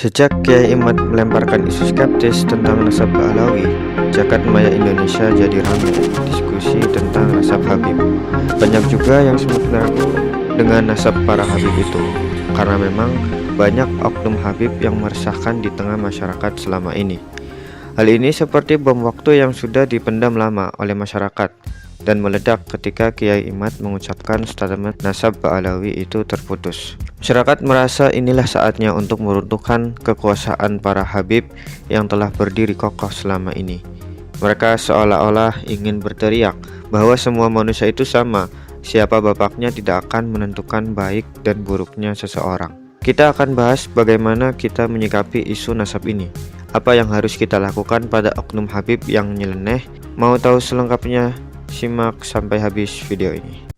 Sejak Kiai Imad melemparkan isu skeptis tentang nasab Alawi, jagat maya Indonesia jadi ramai diskusi tentang nasab Habib. Banyak juga yang semakin ragu dengan nasab para Habib itu, karena memang banyak oknum Habib yang meresahkan di tengah masyarakat selama ini. Hal ini seperti bom waktu yang sudah dipendam lama oleh masyarakat dan meledak ketika Kiai Imad mengucapkan statement nasab Alawi itu terputus. Masyarakat merasa inilah saatnya untuk meruntuhkan kekuasaan para Habib yang telah berdiri kokoh selama ini. Mereka seolah-olah ingin berteriak bahwa semua manusia itu sama, siapa bapaknya tidak akan menentukan baik dan buruknya seseorang. Kita akan bahas bagaimana kita menyikapi isu nasab ini. Apa yang harus kita lakukan pada oknum Habib yang nyeleneh? Mau tahu selengkapnya? Simak sampai habis video ini.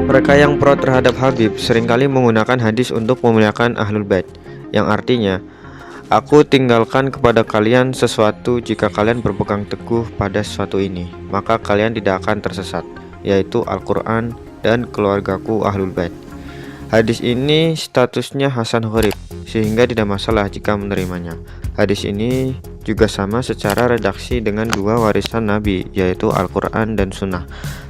Mereka yang pro terhadap Habib seringkali menggunakan hadis untuk memuliakan Ahlul Bait, yang artinya, aku tinggalkan kepada kalian sesuatu jika kalian berpegang teguh pada sesuatu ini, maka kalian tidak akan tersesat, yaitu Al-Quran dan keluargaku Ahlul Bait. Hadis ini statusnya Hasan Gharib, sehingga tidak masalah jika menerimanya. Hadis ini juga sama secara redaksi dengan dua warisan Nabi, yaitu Al-Quran dan Sunnah.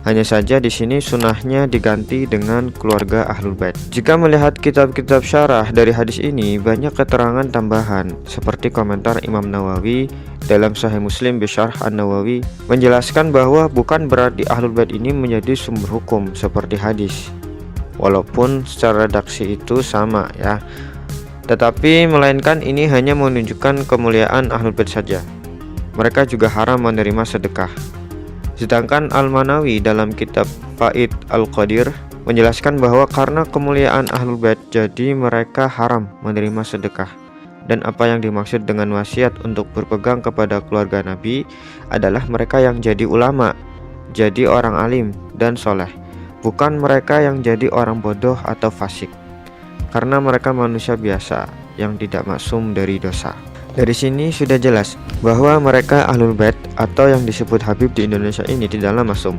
Hanya saja di sini sunnahnya diganti dengan keluarga Ahlul Bait. Jika melihat kitab-kitab syarah dari hadis ini, banyak keterangan tambahan, seperti komentar Imam Nawawi dalam Sahih Muslim Bisyarh An-Nawawi menjelaskan bahwa bukan berarti Ahlul Bait ini menjadi sumber hukum seperti hadis, walaupun secara redaksi itu sama ya, tetapi melainkan ini hanya menunjukkan kemuliaan Ahlul Bait saja. Mereka juga haram menerima sedekah. Sedangkan Al-Manawi dalam kitab Faid Al-Qadir menjelaskan bahwa karena kemuliaan Ahlul Bait jadi mereka haram menerima sedekah. Dan apa yang dimaksud dengan wasiat untuk berpegang kepada keluarga Nabi adalah mereka yang jadi ulama, jadi orang alim dan soleh, bukan mereka yang jadi orang bodoh atau fasik, karena mereka manusia biasa yang tidak maksum dari dosa. Dari sini sudah jelas bahwa mereka Ahlul Bait atau yang disebut Habib di Indonesia ini tidaklah maksum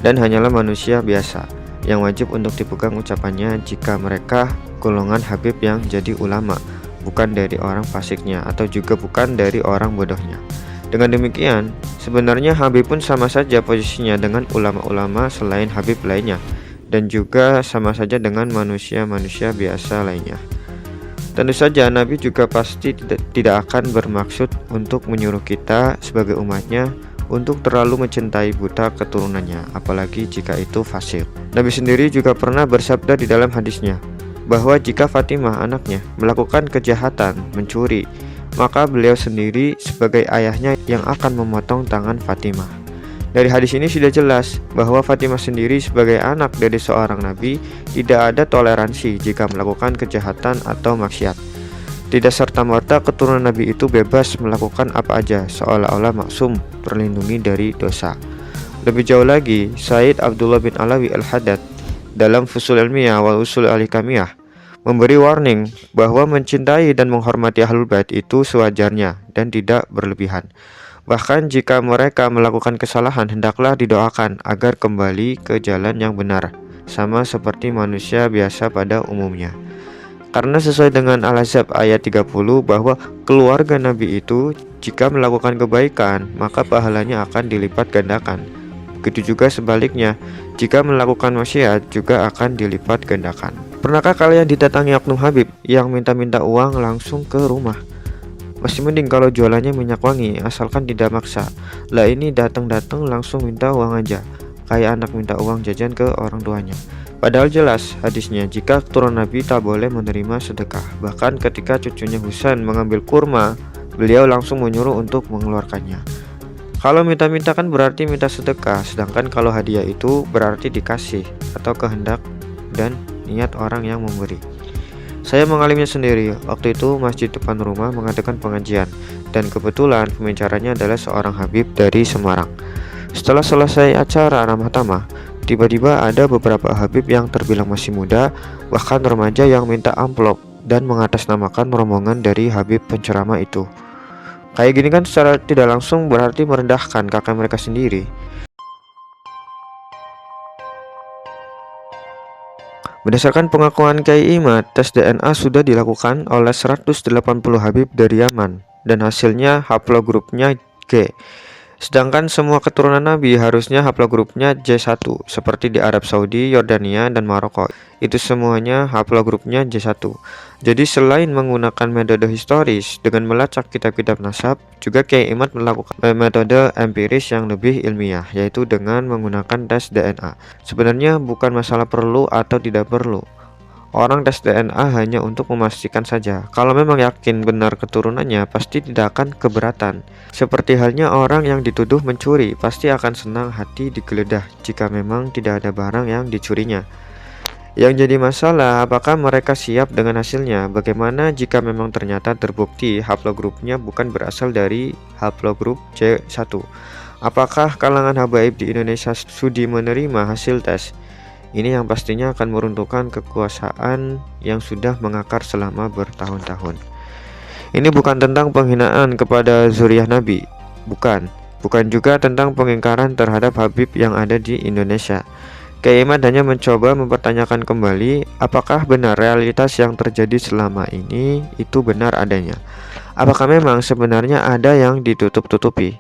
dan hanyalah manusia biasa yang wajib untuk dipegang ucapannya jika mereka golongan Habib yang jadi ulama, bukan dari orang fasiknya atau juga bukan dari orang bodohnya. Dengan demikian, sebenarnya Habib pun sama saja posisinya dengan ulama-ulama selain Habib lainnya, dan juga sama saja dengan manusia-manusia biasa lainnya. Tentu saja Nabi juga pasti tidak akan bermaksud untuk menyuruh kita sebagai umatnya untuk terlalu mencintai buta keturunannya, apalagi jika itu fasik. Nabi sendiri juga pernah bersabda di dalam hadisnya bahwa jika Fatimah anaknya melakukan kejahatan, mencuri, maka beliau sendiri sebagai ayahnya yang akan memotong tangan Fatimah. Dari hadis ini sudah jelas bahwa Fatimah sendiri sebagai anak dari seorang nabi tidak ada toleransi jika melakukan kejahatan atau maksiat. Tidak serta-merta keturunan nabi itu bebas melakukan apa aja, seolah-olah maksum terlindungi dari dosa. Lebih jauh lagi, Said Abdullah bin Alawi Al-Haddad dalam Fusul Ilmiah wal Usul Al-Hikamiyah memberi warning bahwa mencintai dan menghormati Ahlul Bait itu sewajarnya dan tidak berlebihan. Bahkan jika mereka melakukan kesalahan, hendaklah didoakan agar kembali ke jalan yang benar, sama seperti manusia biasa pada umumnya. Karena sesuai dengan Al-Ahzab ayat 30 bahwa keluarga Nabi itu jika melakukan kebaikan, maka pahalanya akan dilipat gandakan. Begitu juga sebaliknya, jika melakukan maksiat juga akan dilipat gandakan. Pernahkah kalian didatangi oknum Habib yang minta-minta uang langsung ke rumah? Masih mending kalau jualannya minyak wangi, asalkan tidak maksa. Lah ini datang-datang langsung minta uang aja, kayak anak minta uang jajan ke orang tuanya. Padahal jelas hadisnya jika keturunan Nabi tak boleh menerima sedekah. Bahkan ketika cucunya Husain mengambil kurma, beliau langsung menyuruh untuk mengeluarkannya. Kalau minta-minta kan berarti minta sedekah, sedangkan kalau hadiah itu berarti dikasih atau kehendak dan niat orang yang memberi. Saya mengalaminya sendiri. Waktu itu masjid depan rumah mengadakan pengajian, dan kebetulan pembicaranya adalah seorang Habib dari Semarang. Setelah selesai acara ramah tamah, tiba-tiba ada beberapa Habib yang terbilang masih muda, bahkan remaja yang minta amplop dan mengatasnamakan rombongan dari Habib penceramah itu. Kayak gini kan secara tidak langsung berarti merendahkan kakek mereka sendiri. Berdasarkan pengakuan Kiai Imad, tes DNA sudah dilakukan oleh 180 Habib dari Yaman dan hasilnya haplogrupnya G. Sedangkan semua keturunan Nabi harusnya haplogrupnya J1 seperti di Arab Saudi, Yordania, dan Maroko. Itu semuanya haplogrupnya J1. Jadi selain menggunakan metode historis dengan melacak kitab-kitab nasab, juga Kiai Imad melakukan metode empiris yang lebih ilmiah, yaitu dengan menggunakan tes DNA. Sebenarnya bukan masalah perlu atau tidak perlu. Orang tes DNA hanya untuk memastikan saja. Kalau memang yakin benar keturunannya, pasti tidak akan keberatan. Seperti halnya orang yang dituduh mencuri, pasti akan senang hati digeledah jika memang tidak ada barang yang dicurinya. Yang jadi masalah, apakah mereka siap dengan hasilnya? Bagaimana jika memang ternyata terbukti haplogrupnya bukan berasal dari haplogrup C1? Apakah kalangan habaib di Indonesia sudi menerima hasil tes? Ini yang pastinya akan meruntuhkan kekuasaan yang sudah mengakar selama bertahun-tahun. Ini bukan tentang penghinaan kepada zuriyah Nabi, bukan juga tentang pengingkaran terhadap Habib yang ada di Indonesia. Kiai Imad hanya mencoba mempertanyakan kembali apakah benar realitas yang terjadi selama ini itu benar adanya. Apakah memang sebenarnya ada yang ditutup-tutupi?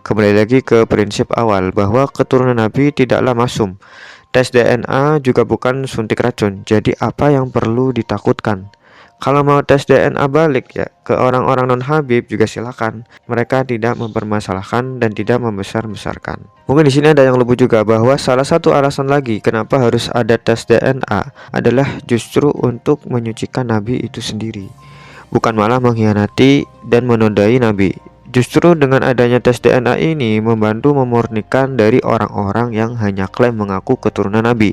Kembali lagi ke prinsip awal bahwa keturunan Nabi tidaklah masum. Tes DNA juga bukan suntik racun. Jadi apa yang perlu ditakutkan? Kalau mau tes DNA balik ya ke orang-orang non-Habib juga silakan. Mereka tidak mempermasalahkan dan tidak membesar-besarkan. Mungkin di sini ada yang lupa juga bahwa salah satu alasan lagi kenapa harus ada tes DNA adalah justru untuk menyucikan Nabi itu sendiri, bukan malah mengkhianati dan menodai Nabi. Justru dengan adanya tes DNA ini membantu memurnikan dari orang-orang yang hanya klaim mengaku keturunan Nabi.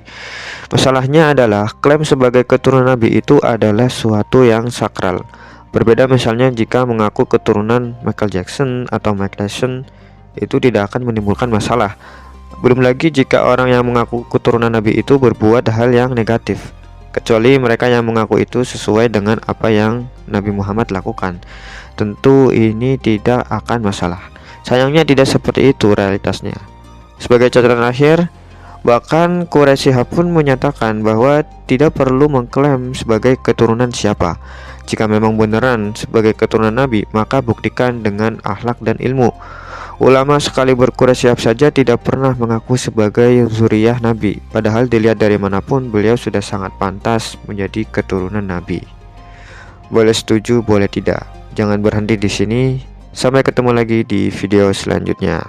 Masalahnya adalah klaim sebagai keturunan Nabi itu adalah suatu yang sakral. Berbeda misalnya jika mengaku keturunan Michael Jackson atau Mike Tyson, itu tidak akan menimbulkan masalah. Belum lagi jika orang yang mengaku keturunan Nabi itu berbuat hal yang negatif, kecuali mereka yang mengaku itu sesuai dengan apa yang Nabi Muhammad lakukan. Tentu ini tidak akan masalah. Sayangnya tidak seperti itu realitasnya. Sebagai catatan akhir, bahkan Quraisy Shihab pun menyatakan bahwa tidak perlu mengklaim sebagai keturunan siapa. Jika memang beneran sebagai keturunan Nabi, maka buktikan dengan akhlak dan ilmu. Ulama sekaliber Quraisy Shihab saja tidak pernah mengaku sebagai zuriyah Nabi, padahal dilihat dari manapun beliau sudah sangat pantas menjadi keturunan Nabi. Boleh setuju, boleh tidak. Jangan berhenti di sini. Sampai ketemu lagi di video selanjutnya.